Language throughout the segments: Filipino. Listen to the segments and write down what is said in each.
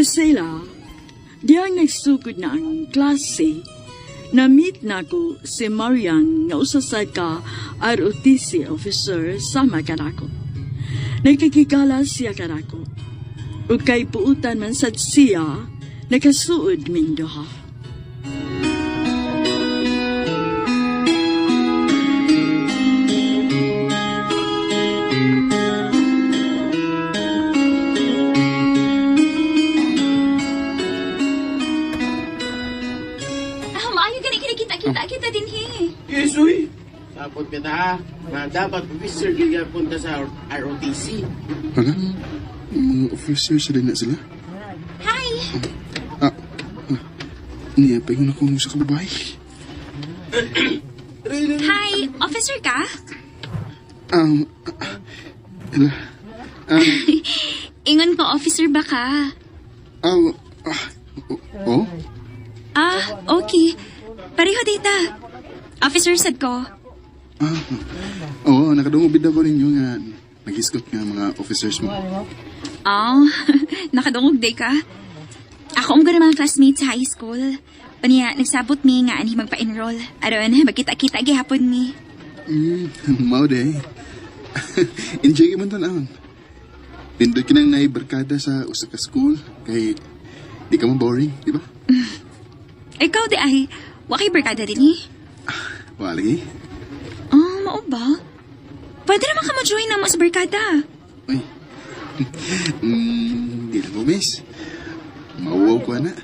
Sila, diyang nagsugod na ang klase, na-meet na ko si Marian nga usasad ka ROTC officer sama kanako. Nagkikigala siya kanako. Ug kay puutan man sad siya, nakasuod ming duha. Kita din Yes, uy. Tapos kita na dapat officer kaya punta sa ROTC. Hala? Mga officers rin na sila? Hi! Niyapay ko na kung sa kababae. Hi! Officer ka? Hala? Ingon ko, officer ba ka? Oh? Okay. Pareho dita. Officer sad ko. Oo, nakadungobid ako ninyo nga nag-escort nga mga officers mo. Nakadungog day ka? Ako ang mga classmates sa high school. Paniya, nagsabot mi nga ani magpa-enroll. Aron, magkita-kita gihapon mi. Mao day. Enjoy man tanawon. Pindot ka nang naibarkada sa usa ka school. Kay di ka mo boring, di ba? Ikaw di ay, wakay barkada din Wali. Mao ba? Pwede naman ka ma-join na mo sa barkada. Uy. Di lang mo, miss. Mauwaw ko, ana.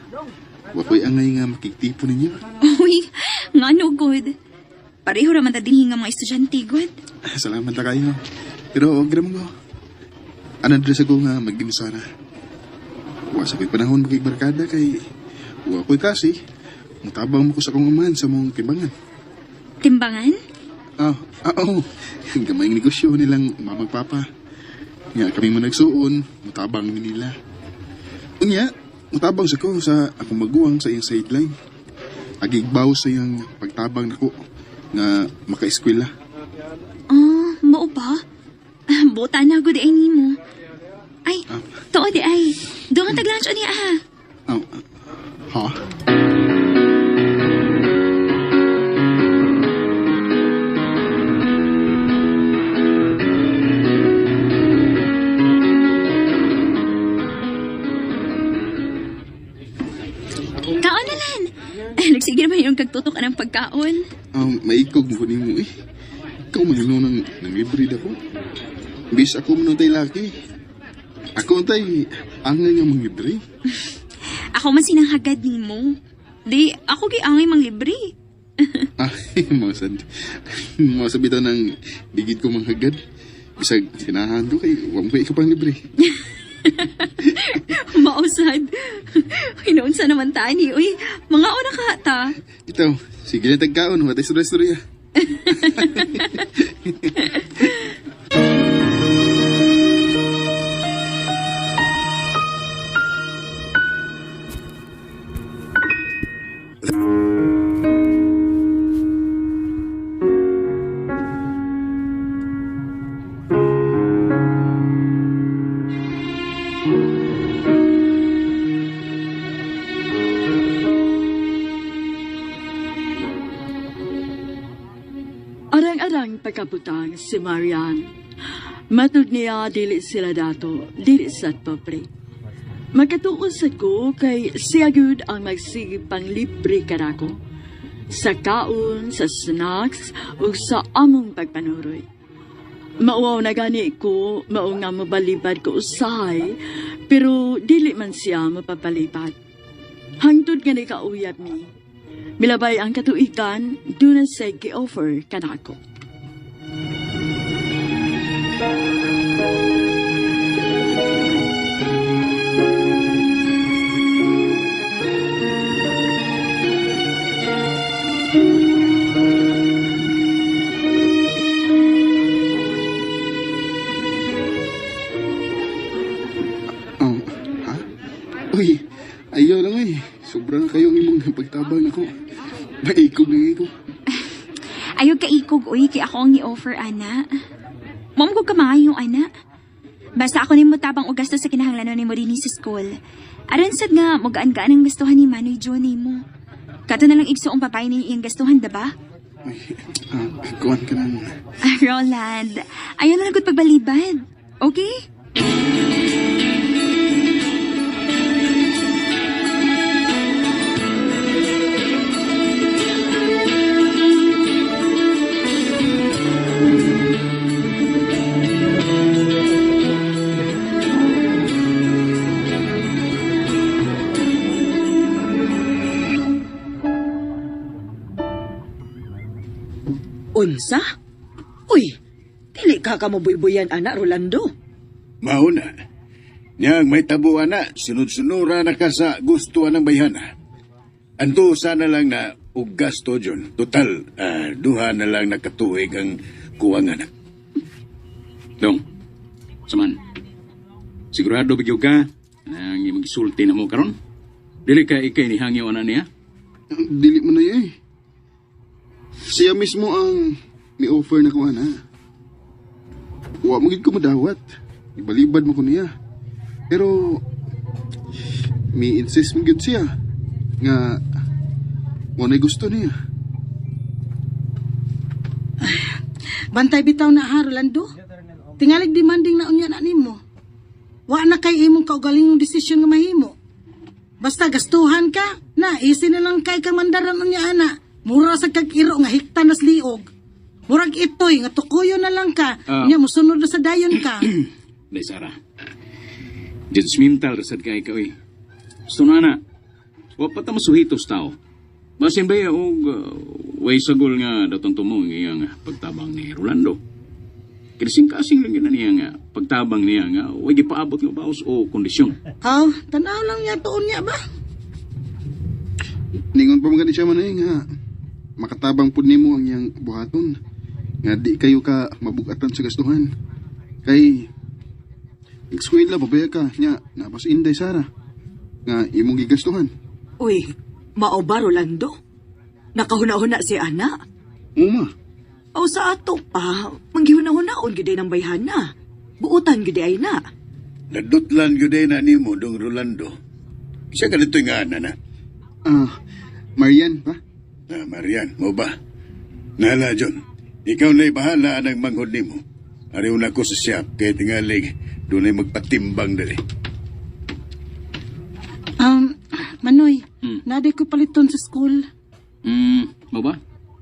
Wakoy angay nga makiktipo ninyo. Uy, nga no good. Pareho naman ta din nga mga estudyante, good. Salamat na kayo. Pero, gram ko. Ano dress ako nga mag-inusara. Wasa ko'y panahon magigbarkada kay wakoy kasi mutabang mo ko sa kong amahan sa mong timbangan. Timbangan? Oo. Gamay ng negosyo nilang mamagpapa. Nga kami mo nagsuon, mutabang nila. Unya, mutabang sa ko sa akong maguwang sa iyang sideline. Agigbaw sa iyang pagtabang nako nga maka-eskwela. Mao ba? Buta na good ay nimo. Ay, too di ay. Doon ang tag-lunch o niya ha? Ha? Kaon na lan. Nagsige naman yung kagtutok ng pagkaon. Maikog mo mo eh. Ikaw malino ng libre ako. Bis ako mo tay laki. Ako tay angay nga mga libre. Ako man sinanghagad ni mo. Di, ako giangay mang libre. Mga bitaw ng digid ko mga hagad. Bisag sinahan ko kay wang ko ikaw pang libre. Mausad. Hinaunsa naman tani. Uy, mga una ka ta. Ito, sige na tagkaon. Matay storya. Arang-arang pagkabutang si Marian. Matud niya dili sila dato, dili sad pobre. Magkatuusad ko kay siya gud ang magsigig pang libre kanako. Sa kaon, sa snacks, ug sa among pagpanuroy. Mauwaw na gani ko, mao nga mabalibad ko usahay, pero dili man siya mapapalipad. Hangtod nga ni kauyab mi. Milabay ang katuikan, doon na sa gi-offer kanako. Uy, ayaw lang eh. Sobrang kayong imong pagtabang ako. Maikog na ito. Ayog ka ikog, uy, kay ako ang ni-offer, ana. Mom ko kamayo, ana. Basta ako ni mo tabang og gasto sa kinahanglanon nimo dinhi sa school. Aron sad nga magaan-gaan ang gastuhan ni Manoy Johnny mo. Kato na lang igsuong papay ni iyang gastuhan, diba? Ay, kuhan ka ng... Roland, ayaw na nagod pagbalibad. Okay? Unsa? Uy, dili ka kamabuybuyan, anak Rolando. Mauna. Niyang may tabuan na, sunod-sunura na ka sa gustuhan ng bayhana. Anto sana lang na og gasto dyan. Total, duha na lang nakatuig ang kuwangan. Dong, saman, sigurado bigyo ka ang mag-sulti na mo karon? Dili ka ikay ni hangyo na niya? Dili mo na eh. Siya mismo ang may offer na kuha na. Wa mo gid ko madawat. Ibalibad mo ko niya. Pero may insist mo gid siya nga mo na gusto niya. Bantay bitaw na ha, Rolando. Tingalig demanding na unya na nimo. Wa na kay imong kaugalingong desisyon nga mahimo. Basta gastuhan ka, na easy na lang kay kang mandaran unya ana. Mura sa kag-iro nga hiktanas liog. Murag itoy nga tukuyo na lang ka, nya musunod na sa dayon ka. Day Sara, judgmental rasad ka ikaw eh. Gusto na na, wapata masuhitos tao. Basin ba og way sagol nga datong tumong iyang pagtabang ni Rolando. Kasing-kasing lang yun na niya nga pagtabang niya nga way gipaabot nga baos o kondisyon. Haw, tanaw lang niya tuon niya ba? Ningon pa mga di siya man eh nga makatabang pud nimo ang iyang buhaton. Nga di kayo ka mabugatan sa gastuhan. Kay eskwela babaya ka nya napas Inday Sara nga imong gigastuhan. Uy, mao ba Rolando? Nakahuna-huna si ana. Uma, O sa ato pa, manghihuna-hunaon gid ng bayhana. Buutan gid ay na. Nadutlan yun na ni mo, Dong Rolando. Siya ka dito nga na. Marian pa? Marian, mo ba? Nala, John. Ikaw na'y bahala ng manghod ni mo. Ariw na ko sa siyap, kaya tingalig, doon ay magpatimbang dali. Manoy, naday ko paliton sa school. Mo ba?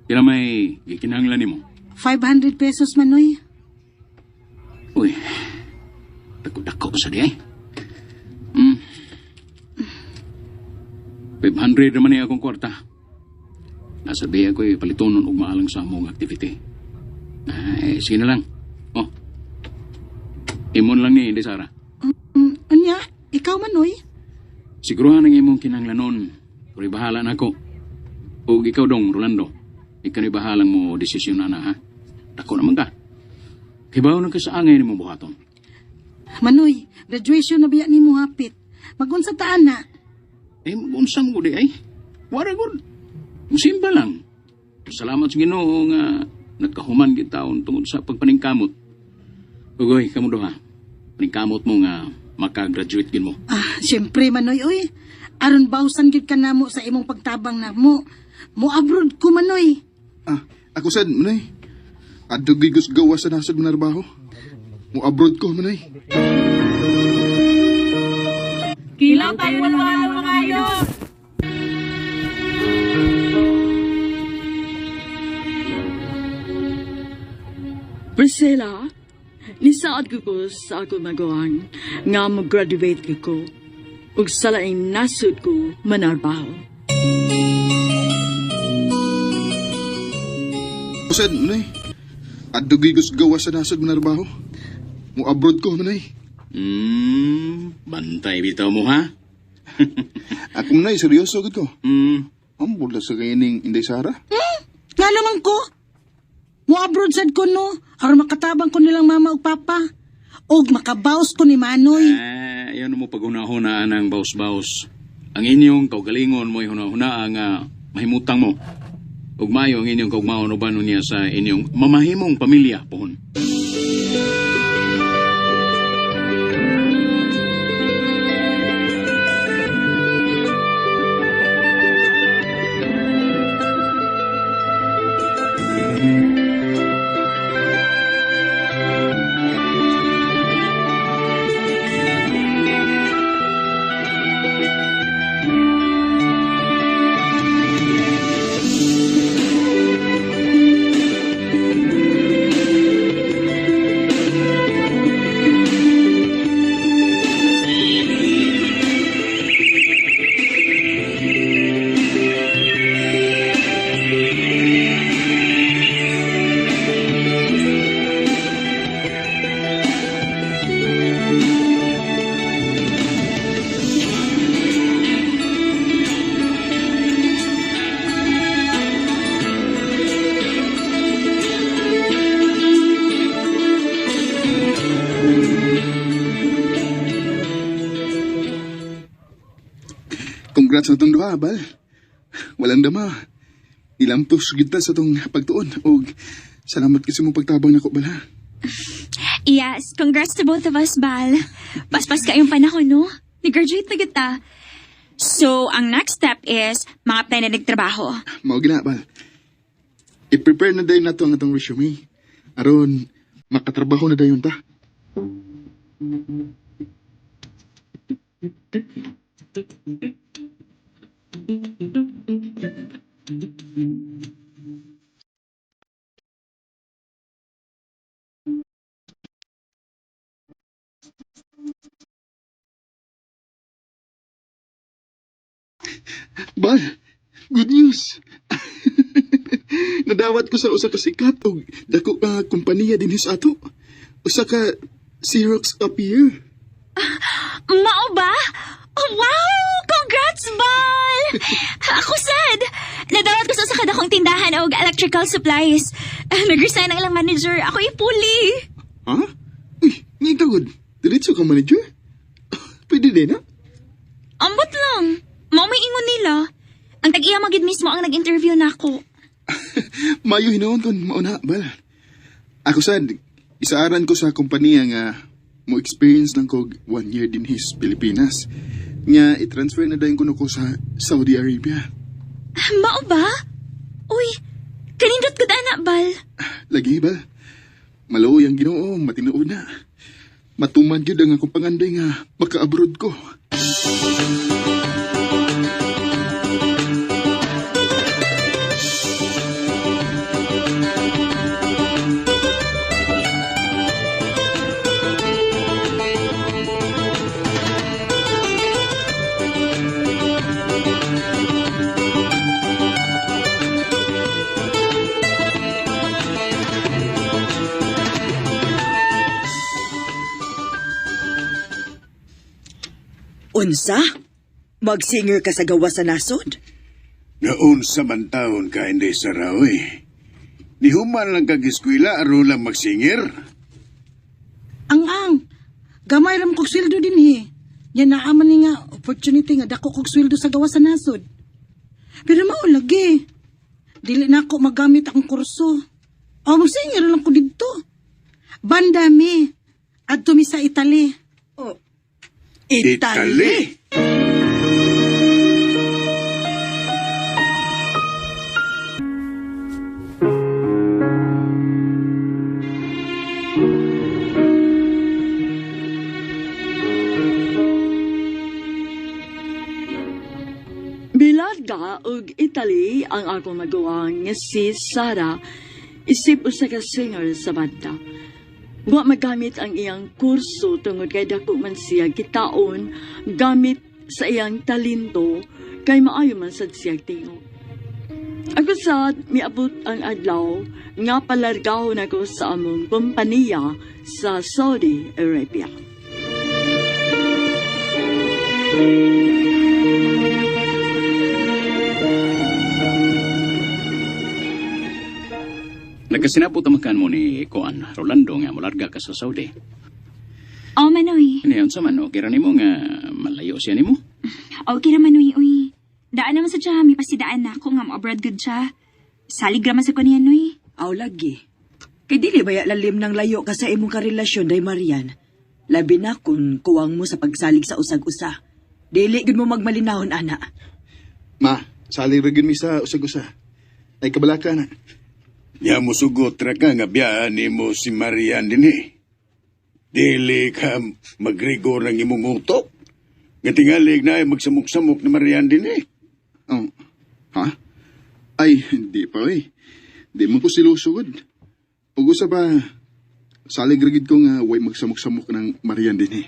Kira may gikinahanglan nimo. 500 pesos, Manoy. Uy, dako-dako sa di ay. 500 naman niya akong kwarta. Nasa biya ko palitonon og maalang sa among activity. Sige na lang. Oh, imon lang ni Inday Sara. Anya, ikaw, Manoy? Siguruhan ang imong kinanglanon. Pero bahala na ako. O ikaw dong, Rolando. Ikaw ni bahalang mo desisyon na ha? Dako naman ka. Kibaw na ka sa angay ni mo buhaton. Manoy, graduation na biya ni mo hapit. Magunsa taan na. Magunsang ko di ay. Wara good. Musimba lang. Salamat sa Ginoo nga nagkahuman kita tungod sa pagpaningkamot. Ugoy, kamo do ha. Paningkamot mo nga makagraduate gin mo. Siyempre, Manoy, uy. Aron bawsan gid ka namo sa imong pagtabang na mo. Mo abroad ko, Manoy. Ako sad, manay. Adto gigos gawa sa nasod mo narbaho. Mo abroad ko, manay. Kilaw tayo walwala mga ayo. Priscilla, nisaad ko sa ako magawang nga mag-graduate ko ug sa laing nasud ko manarbaho. Ako sad, manay. Adto gigos gawa sa nasod mo narbaho. Mo abroad ko, manay. Bantay bitaw mo ha? Ako manay, seryoso gud ko. Ang bula sa kayining Inday Sara. Nga naman ko. Mo abroad sad ko, no? Aron makatabang ko nilang mama ug papa. Og makabaws ko ni Manoy. Yan mo paghuna-hunaan ng baus-baus. Ang inyong kaugalingon mo ihuna-hunaan nga mahimutang mo. Ug maayo ang inyong kaugmaon uban niya sa inyong mamahimong pamilya pohon. Congrats sa itong duha, Bal. Walang dama. Ilampos kita sa itong pagtuon. O salamat kasi mo pagtabang na ko, Bal, ha? Yes, congrats to both of us, Bal. Paspas kayong panahon, no? Nag-graduate na kita. So, ang next step is mga apply na nagtrabaho. Mao gina, Bal. I-prepare na dayon nato ang atong resume. Aron, makatrabaho na dayon ta. Bal, good news. Nadawat ko sa usa ka sikat og dako ka kompanya dinhi sa ato. Usa ka Xerox copier. Mao ba? Oh, wow! Congrats, Bal! Ako sad! Nadawat ko sa kadakong tindahan og electrical supplies. Nag-resign ang ilang manager. Ako ipuli. Ha? Uy, ni tawad. Diretso ka manager? Pwede din, ha? Ambot lang. Mao may ingon nila. Ang tag-iya magid mismo ang nag-interview na ako. Mayo hinoon kon mauna, Bal. Ako sad, isaaran ko sa kompanya nga mo experience lang ko 1 year din his Pilipinas. Nga i-transfer na dayon ko sa Saudi Arabia. Mao ba? Uy, kanindot ko na, Bal. Lagi, Bal. Maluoy ang Ginoo, matinood na. Matuman yun ang akong panganday nga maka-abroad ko. Unsa? Mag-singer ka sa gawa sa nasod? Naon sa man taon ka hindi sa raoy. Di human lang kag-eskwela aron lang magsingir. Ang, gamay ram kog sweldo din he. Yan naaman ni nga opportunity nga dako kog sweldo sa gawa sa nasod. Pero mao lagi. Dili na ako magamit ang kurso. O magsinger lang ko dito. Bandami. Adto mi sa Italy. Oh. Italy? Bilarga og Italy ang akong maguwang nga si Sara isip usa ka singer sa banda. Wa magamit ang iyang kurso tungod kay dako man siya kitaon gamit sa iyang talento kay maayo man sad siya tingo. Ako sad miabot ang adlaw nga palargahon ako sa among kompanya sa Saudi Arabia. Nagkasinapot ang makan mo ni Kuan Rolando nga mularga ka sa Saudi. Oh, Manoy. Ano sa man, okay ra nimo nga malayo siya nimo? Okay naman, uy. Daan naman sa siya, may pasidaan na ako nga mo-abroad good siya. Salig raman sa kaniyan, uy. Aw lagi. Kay dili baya lalim ng layo ka sa imong karelasyon day Marian. Labi na kung kuwang mo sa pagsalig sa usag-usa. Dili gud mo magmalinahon ana. Ma, saling ragin mi sa usag-usa. Ay kabalaka na. Ya mo sugot ra ka nga biyaan nimo si Marian dinhi. Dili ka magrigor ng imong utok. Nga tingalig na ay magsamok-samok ni Marian dinhi. Oh, ha? Ay, hindi pa eh. Di mo ko silusugod. Pag-usa pa, salig ragid ko nga way magsamok-samok ng Marian din eh.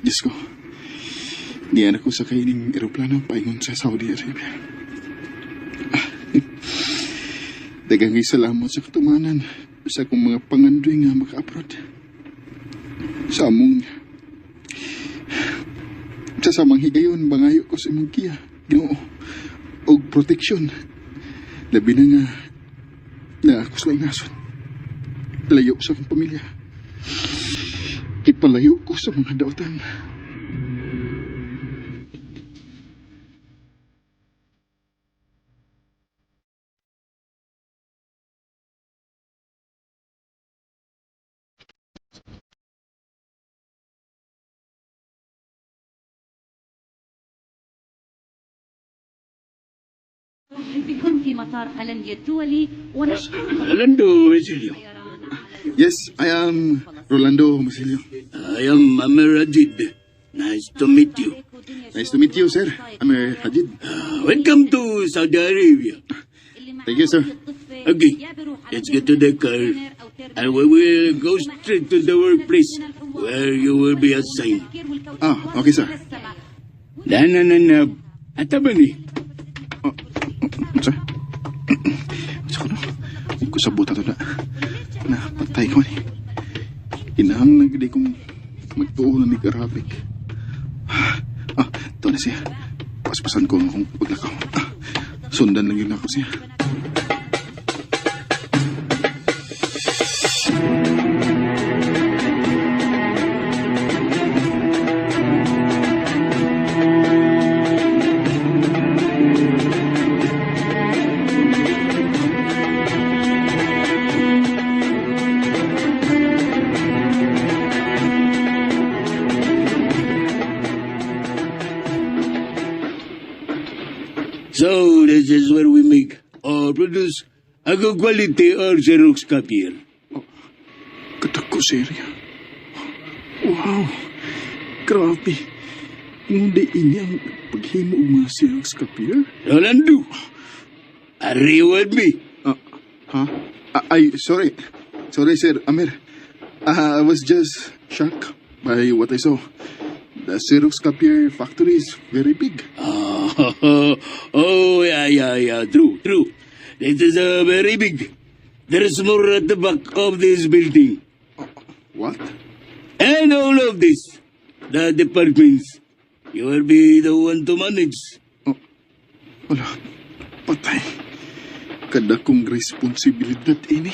Diyos ko, diyan ako sa kaining aeroplano paingon sa Saudi Arabia. Daghang salamat sa katumanan sa akong mga pangandoy nga maka-abroad. Sa among sa samang higayon, bangayo ko sa imong giya, Ginoo, og proteksyon. Labi na nga na ako sa ingasot. Layo sa akong pamilya. Ipalayo ko sa mga dautan. بكم في مطار ألندية الدولي ونشكر Rolando Basilio. Yes, I am Rolando Masilio. I am Amer Hadid. Nice to meet you. Nice to meet you, sir. I'm Hadid. Welcome to Saudi Arabia. Thank you, sir. Okay, let's get to the car. And we will go straight to the workplace where you will be assigned. Ah, okay, sir. Nanananab. Ata ba ni? Sir? Sa ko no? Kung kusabot ato na patay ko ni. Inahang nagdi kong magtuo na ni Karabik. Ah, ito na siya. Paspasan ko ang akong paglakaw. Sundan lang yun ako siya. So, this is where we make or produce a good quality or Xerox copier. Katako, serya. Wow. Grabe. Hindi ini ang paghimo ng mga Xerox copier. Rolando, reward me. Huh? Sorry. Sorry, Sir Amir. I was just shocked by what I saw. The Xerox copier factory is very big. Oh, yeah. True. This is very big. There is more at the back of this building. What? And all of this, the departments, you will be the one to manage. Wala. Patay. Kada kong responsibilidad ini.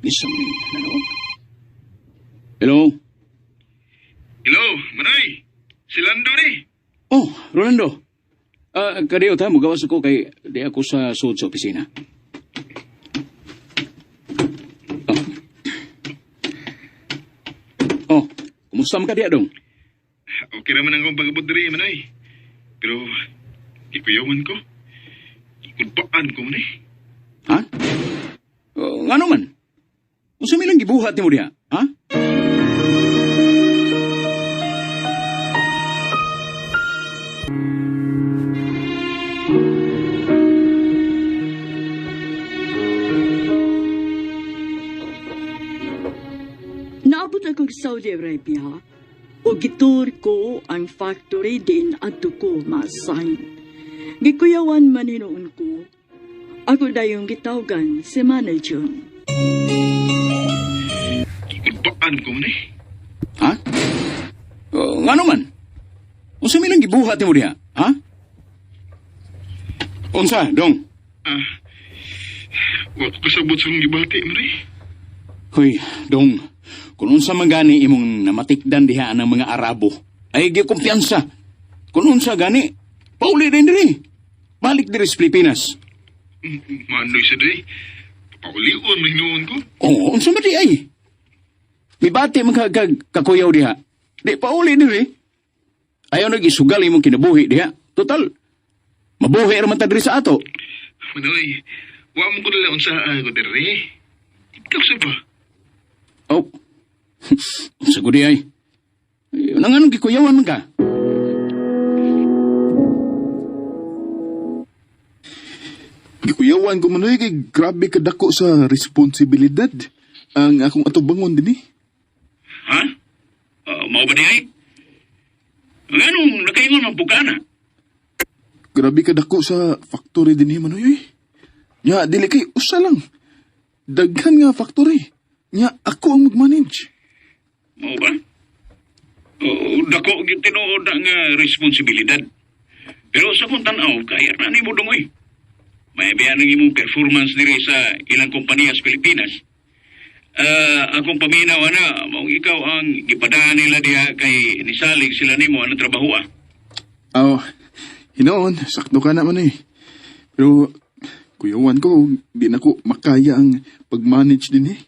Isa mo yung nanood. Hello? Hello, Manoy. Si Lando ni. Oh, Rolando. Kadiyo ta, magawas ako kay di ako sa sud sa opisina. Oh, kumusta man ka diya dong? Okay naman ang akong pag-abot diri, Manoy. Pero, ikuyawan ko. Ikudbaan ko man eh. Ha? Nga naman? Unsa may lang gibuhat nimo diha? Ha? Naabot ako sa Saudi Arabia o gitur ko ang factory din adto ko ma-assign. Gikuyawan man hinuon ko. Ako dayong gitawgan si manager. Ikudbaan ko man eh. Ha? Nga naman? Unsa may lang gibuhat nimo diha? Ha? Unsa, dong? Wa ko kasabot sa akong gibati, Manoy. Hoy, dong. Kung unsa man gani imong namatikdan diha ng mga Arabo, ay gikumpiyansa. Kung unsa gani, pauli rin diri. Balik diri sa Pilipinas. Manoy sa day. Pauliwan na hinuon ko. Oo, unsa man di ay? Mibati man kakuyaw diha. Di pauli diri. Ayaw nag-isugal imong kinabuhi diha. Total, mabuhi raman ta diri sa ato. Manoy, wa mo ko nila unsa ko diri. Ikaw sa ba? Oh, Sa gudi ay. Nanganong gikuyawan man ka? Gikuyawan ko man kay grabe kadako sa responsibilidad ang akong atubangon din eh. Ha? Mao ba di ay? Anong nakaingon ang bukana? Grabe kadako sa factory din eh Manoy. Nya dili kay usa lang. Daghan nga factory. Nya ako ang mag-manage. Mao ba? Dako gyud tinuod ang responsibilidad. Pero sa kung tanaw, kaya na ni mo dungoy. May biyan ang imong performance diri sa ilang kompanya sa Pilipinas. Akong paminaw na, maong ikaw ang gipadaan nila diha kay nisalig sila nimo ang trabaho ah. Hinoon, sakto ka naman eh. Pero, kuyawan ko, di na ko makaya ang pag-manage din eh.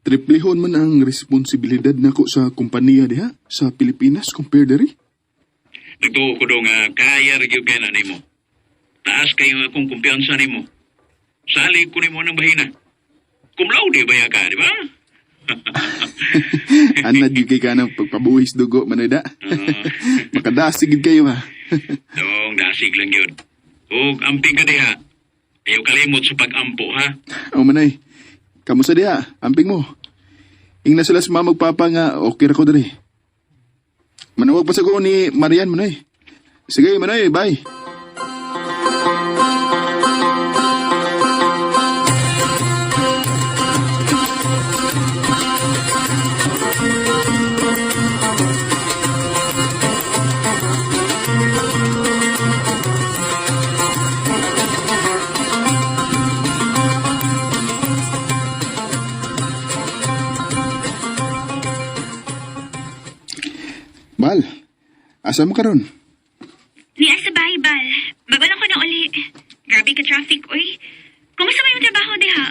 Triplehon man ang responsibilidad nako sa kompanya diha sa Pilipinas compared diri. Nagtuo ko daw nga kaya rin yung kaya nimo. Taas kayo akong kumpiyansa nimo. Salig ko nimo ng bahina. Cum laude ba ka, di ba? Anad yung kay ka ng pagpabuhis dugo, Manoy da. Makadasigid kayo ha. Dong, dasig lang yun. Huwag amping ka diha. Ayaw kalimot sa pag-ampo, ha? Manay, kamusta diha? Amping mo. Ingna sila sa mga magpapa nga okay ra ko dali. Manawag pa sa ko ni Marian, Manoy. Sige, Manoy, bye. Bal, asa mo karon? Niya sa bahay, Bal. Bago lang ko na uli. Grabe ka traffic, uy. Kumusta ba yung trabaho, diha?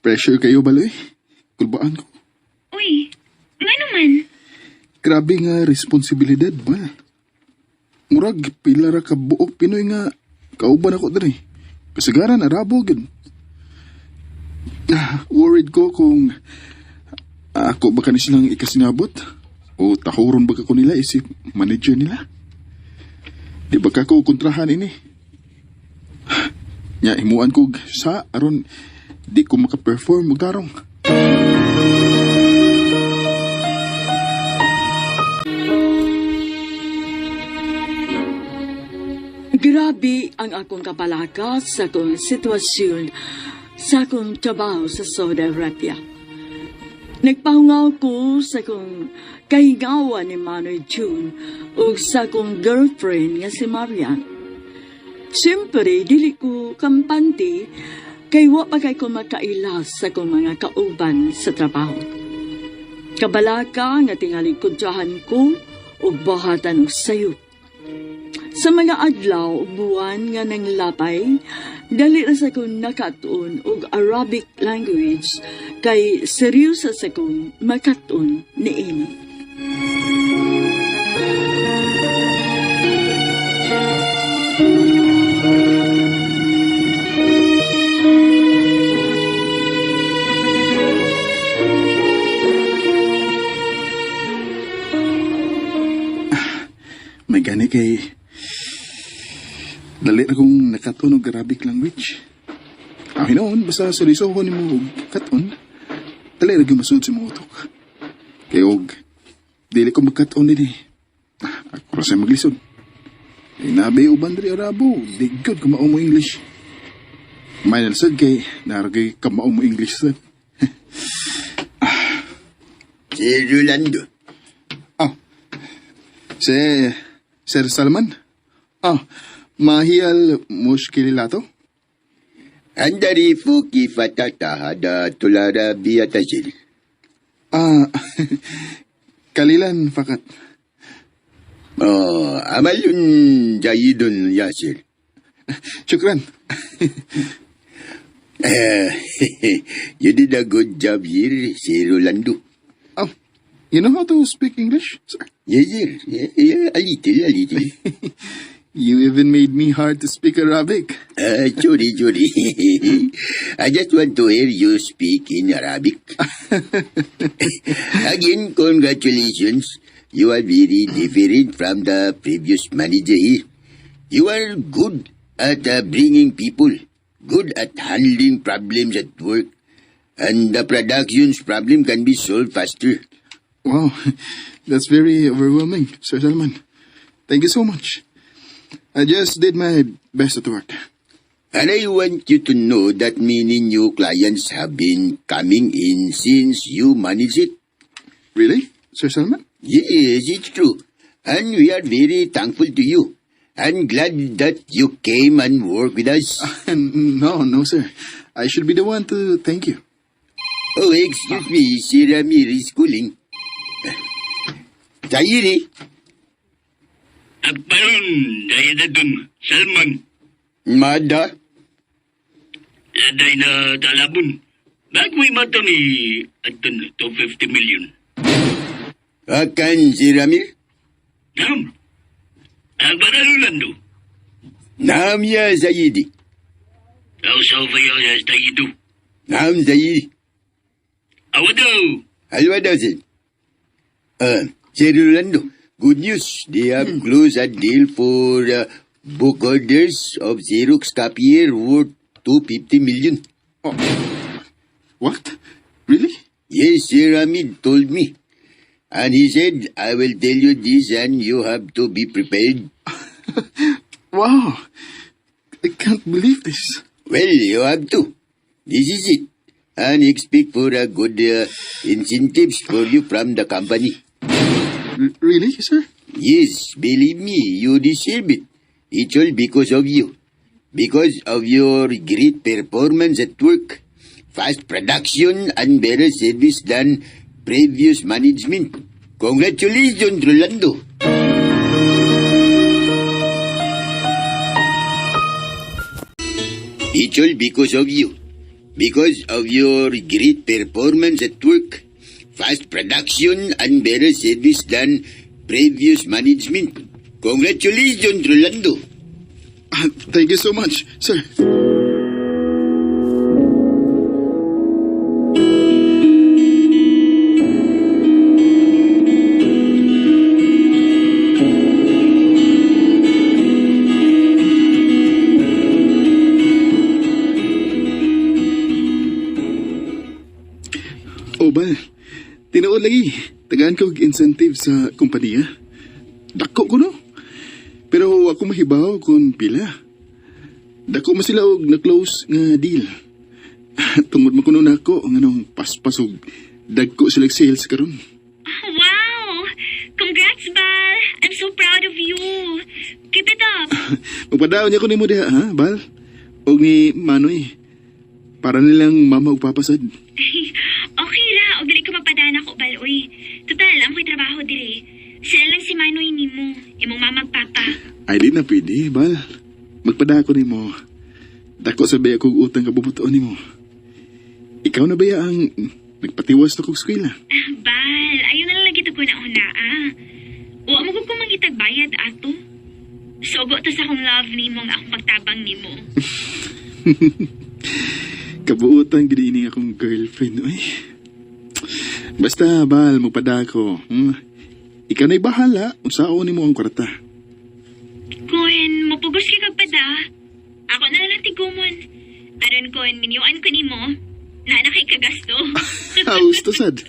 Pressure kayo, Baloy. Kulbaan ko. Uy, nga naman. Grabe nga responsibilidad, Bal. Murag, pila ra ka buok Pinoy nga kauban ako diri. Kasagaran, Arabo, gid. Worried ko kung ako baka ni silang ikasinabot o tahuron baka ko nila isip manager nila. Di ba ka ko kontrahan ini? Nya himuan ko sa aron di ko maka-perform magtarong. Grabe ang akong kapalakas sa akong sitwasyon sa akong trabaho sa Saudi Arabia. Nagpahungaw ko sa akong kahingawan ni Manoy June o sa akong girlfriend nga si Marian. Siyempre, dili ko kampante kay wa pa kay ko makailas sa akong mga kauban sa trabaho. Kabalaka nga tingalig kontrahan ko o bahatan o sayop. Sa mga adlaw, buwan nga nang lapay, dali na sa kong nakatuon og Arabic language kay seryosa sa kong makatuon ni ini. May gani kay dali na kong nakatuon og Arabic language. Hinoon, basta solisohon ni mo og katon, dali na masud sa mga utok. Kaya og, dili ko magkaton din eh. Ako sa maglisod. Nabe uban diri Arabo, di good kumao mo English. May nalsad kay naragay kamao mo English sad. Si Rolando. Sir Salman? Mahiyal mushkililato? Andarifu kifatata hada tulara biyatajil. Kalilan fakat. Amalun jayidun Yasir. Shukran. You did a good job here, si Rolando. You know how to speak English, sir? Yes, sir. Yeah, a little. You even made me hard to speak Arabic. Sorry. I just want to hear you speak in Arabic. Again, congratulations. You are very different from the previous manager here. You are good at bringing people, good at handling problems at work, and the production's problem can be solved faster. Wow, that's very overwhelming, Sir Salman. Thank you so much. I just did my best at work. And I want you to know that many new clients have been coming in since you manage it. Really, Sir Salman? Yes, it's true. And we are very thankful to you. And glad that you came and worked with us. No, sir. I should be the one to thank you. Oh, excuse me, si Ramir is calling. Tahiri, Agparon, dahil na dun, Salman. Mada, Laday na talabon. Bagway mato ni Adon 250 million. akan si Ramir? Nam. Ang banalulan do. Naam ya Zayidi. Kausaw pa yun sa tayo. Naam Zayidi. Awadaw. Alwadasin. Sir Rolando, good news. They have closed a deal for book orders of Xerox copier worth 250 million. Oh. What? Really? Yes, Sir Hamid told me. And he said, I will tell you this and you have to be prepared. Wow. I can't believe this. Well, you have to. This is it. And expect for a good incentives for you from the company. Really, sir? Yes, believe me, you deserve it. It's all because of you. Because of your great performance at work, fast production, and better service than previous management. Congratulations, Rolando. It's all because of you. Because of your great performance at work, fast production, and better service than previous management. Congratulations, Rolando. Thank you so much, sir. Bal, tinuod lagi. Tagaan ko incentive sa kumpanya. Dako ko no. Pero ako mahibaw kung pila. Dako man sila og na-close nga deal. Tungod man kuno nako ang anong paspasog. Dagko sila sales karon. Wow! Congrats, Bal! I'm so proud of you. Keep it up. Magpadaw niya ko nimo diha, ha, Bal? Og ni Manoy. Para nilang mama ug papasad. Okay ra, og dili ko mapadana ko, Bal, uy. Total, ang ko'y trabaho dire. Sila lang si Manoy nimo, imong mamag papa. Ay, di na pwede, Bal. Magpada ko nimo. Dako sabay akong utang kabubutoon nimo. Ikaw na ba ang nagpatiwas na kong eskwela? Bal, ayaw na lang lagi ko na una, ah. O, mo kung mangitagbayad ato. Sogo to sa akong love nimo nga akong pagtabang nimo. Kabuutan giniining akong girlfriend, oy. Basta, Bal, magpada ko. Ikaw na'y bahala kung saan mo ang kwarta. Kun, mapugos ka kagpada. Ako na lang tigumon. Aron kun, minyuan ko nimo. Na kay kagasto. Haus to sad.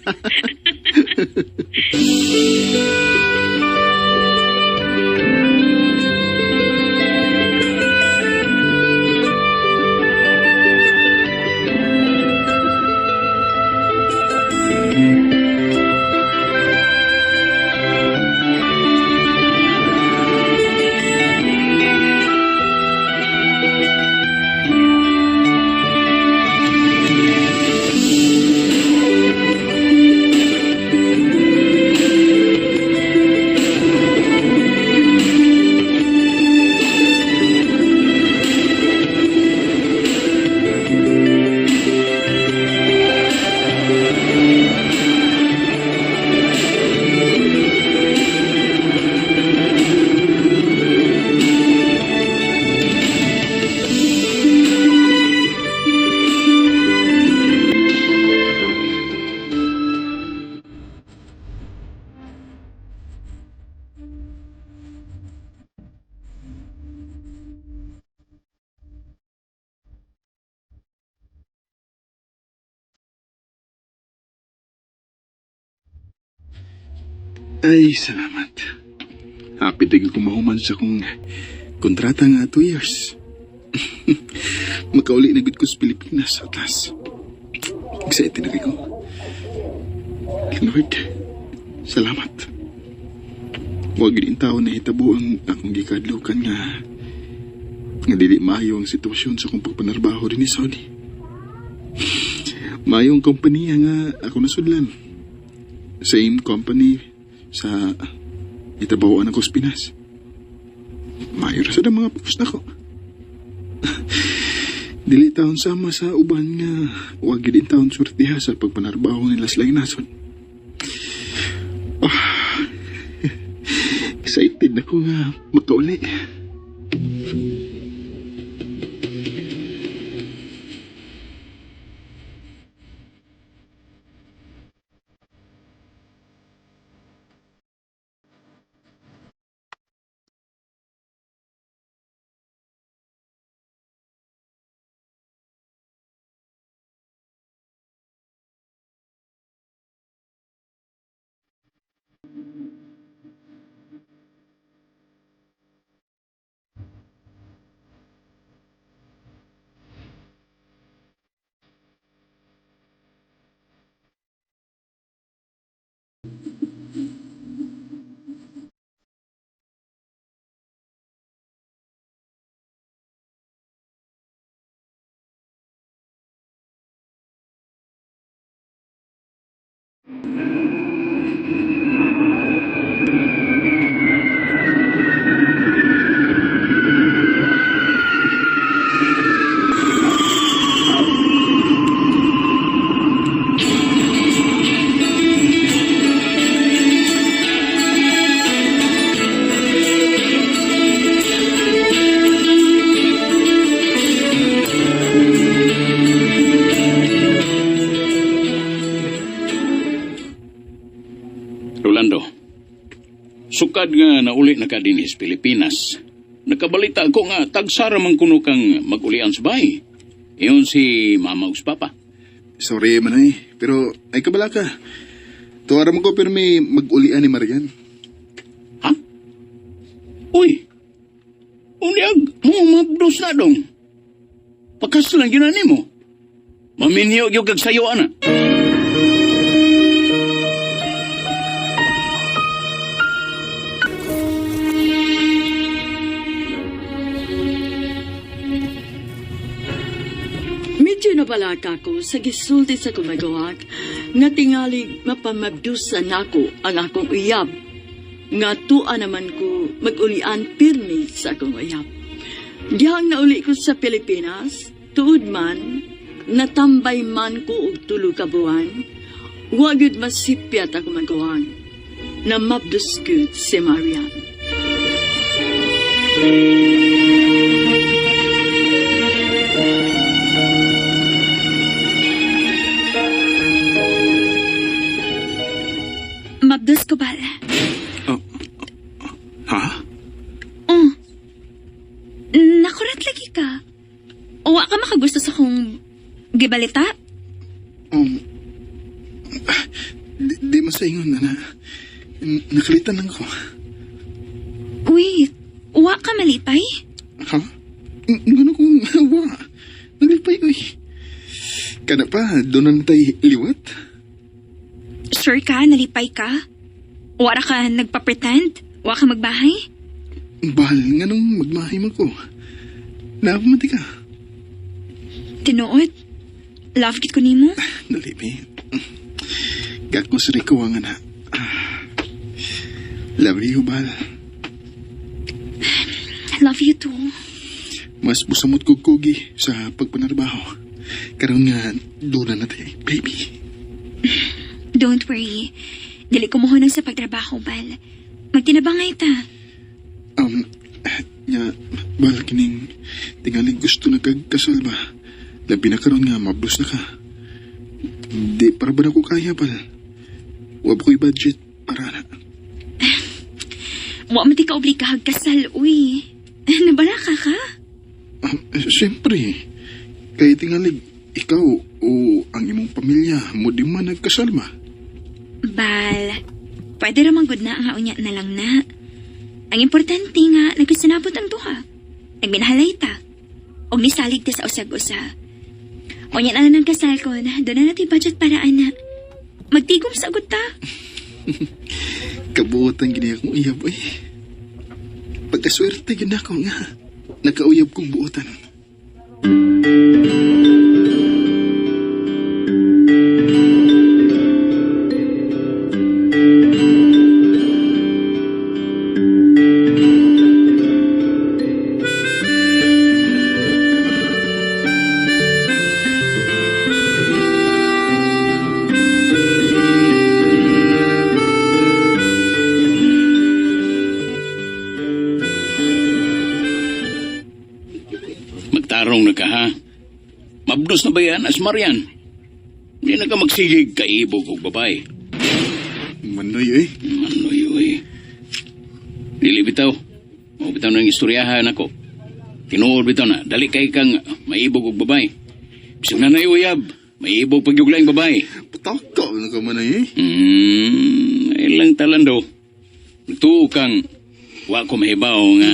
Ay, salamat. Happy din ko mahuman sa kong kontrata nga 2 years. Makauli na gud ko sa Pilipinas at last. Excited na ko. Lord, salamat. Huwag din tao na hitabo ang akong gikadlukan nga dili maayo ang sitwasyon sa kong pagpanarbaho rin ni Saudi. Maayo ang kompanya nga ako nasudlan. Same company sa itabawaan ako sa Pinas. Maayo ra sad ang mga post nako. Dili taon sama sa uban nga huwag din taon surtiha sa pagpanarbaho nila sa laing nasod. Excited ako nga makauli. Rolando, sukad nga nauli na ka din sa Pilipinas. Nakabalita ko nga tagsara man kuno kang mag-ulian sa bahay. Iyon si mama ug papa. Sorry man ay, pero ay kabala ka. Tuwara mo ko pero may mag-ulian ni Marian. Ha? Uy! Unyag mo mabdos na dong. Pakas lang ginani mo. Maminyo yung kagsayo ana. Medyo nabalaka ko sa gisulti sa kumagawag nga tingalig mapamabdusan nako ang akong uyab. Nga tuan naman ko mag-ulian pirmi sa akong uyab. Dihang nauli ko sa Pilipinas, tuod man, natambay man ko og 3 ka buwan, wagud masipyat ako magawag na mabdus ko si Marian. Mabdos ko bal. Ha? Nakurat lagi ka. Uwa ka makagusto sa kong gibalita? Di masaingon na nakalitan lang ko. Wait, uwa ka malipay? Ha? Gano'n kong wa. Naglipay ko eh. Kana pa, doon na tayo liwat? Sure ka, nalipay ka? Wala ka nagpa-pretend? Wala ka magbahay? Bahal nga nung magmahay mo ko. Napamati ka. Tinuod? Love kit ko nimo? Nalipi. Gakos riko ang anak. Love you, Bal. Love you too. Mas busamot ko kugi sa pagpanarbaho. Karoon nga, doon na tayo, baby. Don't worry. Dili ko mohonong sa pagtrabaho, Bal. Magtinabangay ta. Bal, kining tingaling gusto na kagkasal ba? Labi na karoon nga, mablos na ka. Di, para ba na ko kaya, Bal? Wab ko'y budget para na. Wa man ti ka obligahag kasal, uy. Nabala ka? Siyempre, kaya tingalig, ikaw o ang imong pamilya mo di man nagkasal ba? Bal, Pwede ramang good na nga unya na lang na. Ang importante nga, nagkasinabot ang duha. Nagminahalay ta. O nisalig ta sa usag-usa. Unya na lang ng kasal ko na doon na natin budget para ana. Magtigom sa agad ta. Kabuotan gini akong uyab ay. Pagkaswerte gina ako nga. Nakauyab kong buotan. Magtarong na ka, ha? Mabdos na ba yan, Asmarian? Hindi na ka magsigig kaibog o babae. Manoy eh. Manoy. Dili bitaw. Mau bitaw ng istoryahan ako. Tinuod bitaw na, dali kay kang maibog og babae. Bisag na uyab, maibog pagyuglaing babae. Patakaw na ka man eh. Ilang talando. Ito kang wa ko mahibaw nga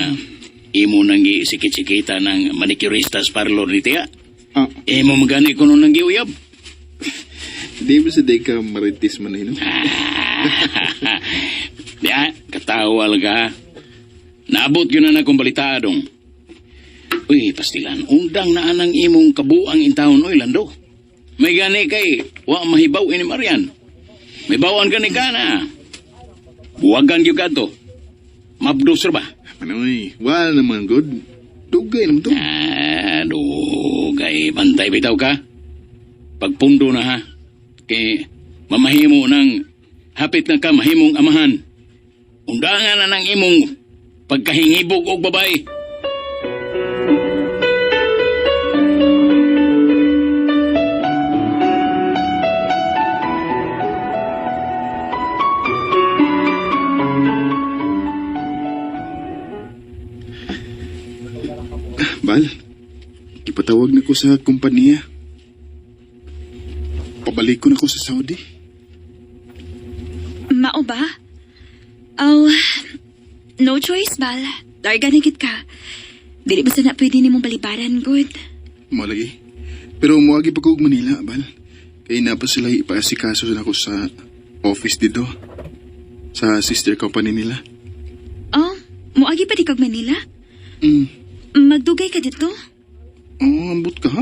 imo nang gisikit-sikita ng manicuristas parlor ni Tia. Imo magani ko nung nang giuyab. Di ba sa day ka maritis man eh, no? Diya, katawal ka. Naabot yun na akong balitadong. Uy, pastilan, undang na anang imong kabuang intawon, oy, Lando. May gani kay, wa mahibaw ini Marian. May bawan gani ka na. Buwagan yung gato. Mabdosor ba? Manoy, wala naman good. Dugay naman to. Dugay. Bantay bitaw ka. Pagpundo na ha. Kay mamahimo ng hapit na ka mahimong amahan. Undangan na ng imong pagkahingibog og babae. Bal, ipatawag na ko sa kumpanya. Pabalik ko na ko sa Saudi. Mao ba? Oh, no choice, Bal. Larga na gid ka. Dili ba sana pwede ni mong balibaran, good? Mo lagi. Pero muagi pa ko og Manila, Bal. Kaya na pa sila ipaasikaso na ko sa office dito. Sa sister company nila. Oh, muagi pa di kag Manila? Magdugay ka dito? Oh, ambot ka ha?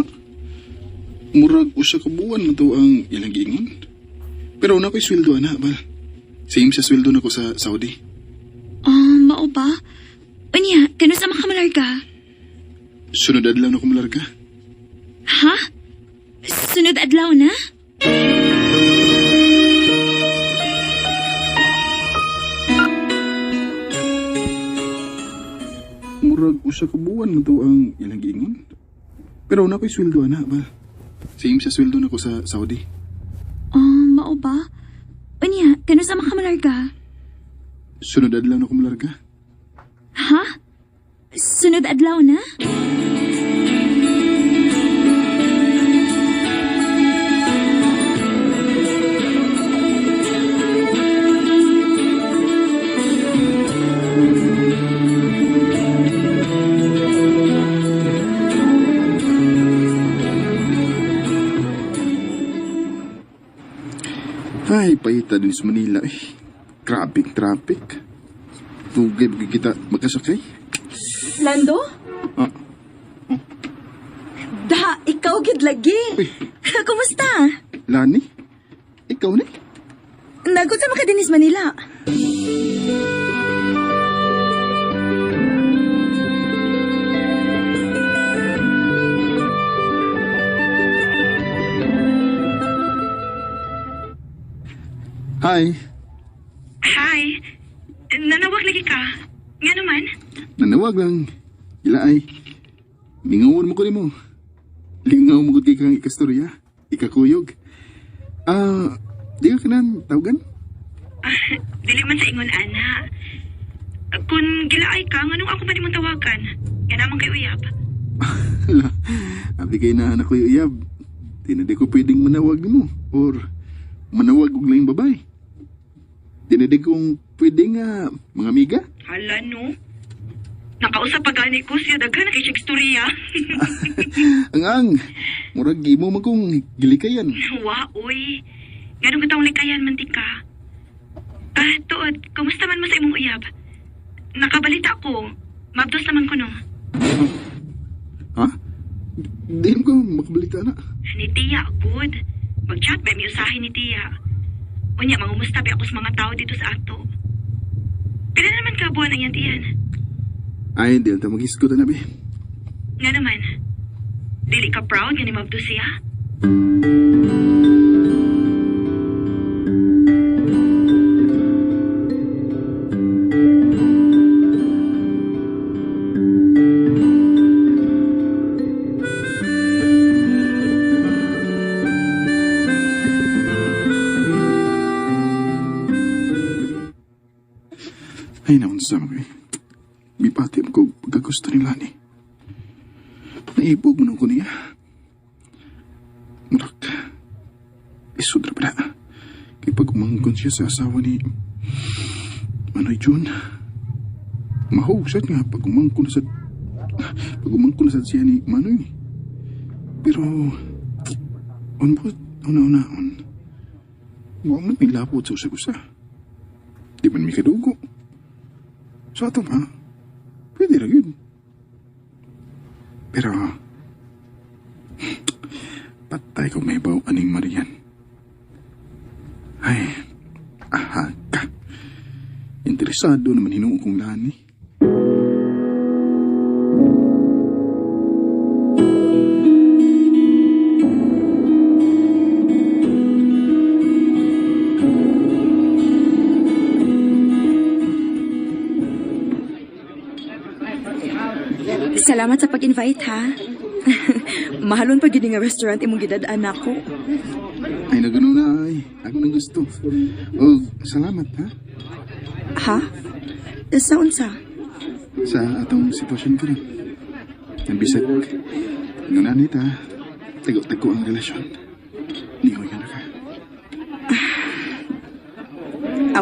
Murag usa ka buwan na to ang ilang giingon. Pero na ko'y sweldo na, Bal. Same sa sweldo na ko sa Saudi. Mao ba? Unya, kano sa makamalarga? Sunod adlaw na ko malarga. Ha? Sunod adlaw na? Murag usa ka buwan na to ang ilang giingon. Pero na ko'y sweldo na, Bal. Same sa sweldo na ko sa Saudi. Mao ba? Unya, kano sa makamalarga? Sunod adlaw na ko malarga. Ha? Sunod adlaw na? Ay, paita din sa Manila eh. Grabing traffic. Tugay ba kita magkasakay? Lando? Ah. Da, ikaw gid lagi. Kumusta? Lani? Ikaw ni? Nagot sa Makadinis, Manila. Hi. Hi. Nanawag lagi ka. Nga naman? Nanawag lang. Ilaay. Lingawon mo ko ni mo. Lingaw mo ko kay kang ikastorya. Ikakuyog. Di ka kanan tawagan? Dili man sa ingon, ana. Kung gilaay ka, nganong ako pa di mong tawagan? Yan naman kay Uyab. Abi kay na anak ko yung iyab. Di na di ko pwedeng manawag mo. Or manawag og laing babae. Dinidig kong pwede nga mga amiga. Hala, no? Nakausap pa gani ko siya, daghan na kay siya istorya. Ang, murag mo man kong gilikayan. Wa, uy. Ganun ka taong likayan, mantika. Tuod, kumusta man mo sa imong uyab? Nakabalita ko. Mabdos naman ko, no? Ha? Di ko makabalita na. Ni Tia, good. Mag-chat ba may usahin ni Tia? Unya, mangumusta ba ako sa mga tao dito sa ato? Pila naman ka buwan ang yan tiyan? Ay, di lang ta mag-isgot na, be. Nga naman, dili ka proud nga ni Mabdos siya? Ay, naman sa mga mipati ko pagkagusto nila ni. Naibog mo ko niya. Murak. Isudra pa na. Kaya pag umangkon siya sa asawa ni Manoy Jun. Mahusat nga pag umangkon na sa siya ni Manoy. Pero, una-unaon. Huwag man may lapot sa usa-usa. Di man may kadugo. Sa ato pa, pwede rin yun. Pero, patay ko may baw aning Marian. Ay, aha ka. Interesado naman hinuong kong lani. Salamat sa pag-invite, ha? Mahalon pa gini nga restaurant imong gidadaan ako. Ay, nagano na ay. Ako nang gusto. Oh, salamat ha. Ha? Sa unsa? Sa atong sitwasyon ko rin. Nabisag. Ngunanit ha. Tago-tago ang relasyon. Nihoy ka na ka.